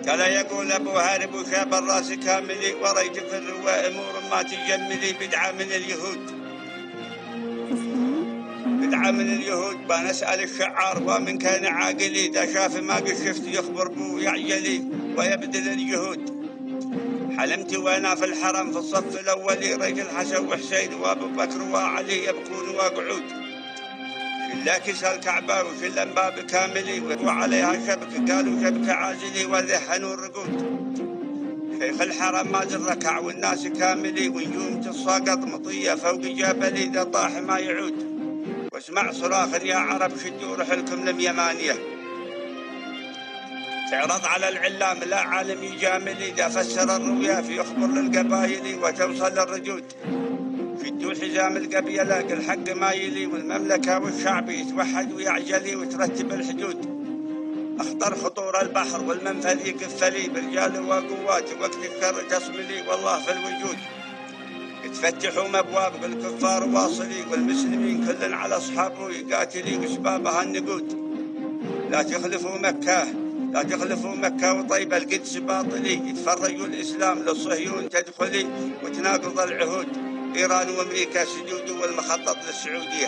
كلا يقول أبو هارب وشاب الراس كاملي وريت في الرواء أمور ما تجملي بدعة من اليهود بدعة من اليهود بنسأل الشعار ومن كان عاقلي دا شاف ما قد شفت يخبر بو يعجلي ويبذل الجهود حلمت وانا في الحرم في الصف الاولي ريت الحسن وحسين وابو بكر وعلي يبكون وقعود شلا كسى الكعبة وشلا باب كاملي وعليها شبك قالوا شبك عازلي وذهنوا الرقود شيخ الحرم ما زل ركع والناس كاملي ونجوم تساقط مطية فوق جبلي ذا طاح ما يعود واسمع صراخ يا عرب شدوا رحلكم لليمانية تعرض على العلام لا عالم يجاملي دا فسر الرؤيا في يخبر للقبايل وتوصل للرجود شدوا حزام القبيلة الحق ما يلي والمملكة والشعب يتوحد ويعجلي وترتب الحدود اخطر خطور البحر والمنفذ يكفلي برجال وقوات وقت الشر تصملي والله في الوجود يتفتحوا مبواب بالكفار واصلي والمسلمين كل على اصحابه يقاتلي وشبابها النقود لا تخلفوا مكة وطيب القدس باطلي يتفرجوا الإسلام للصهيون تدخلي وتناقض العهود إيران وأمريكا سجود والمخطط للسعودية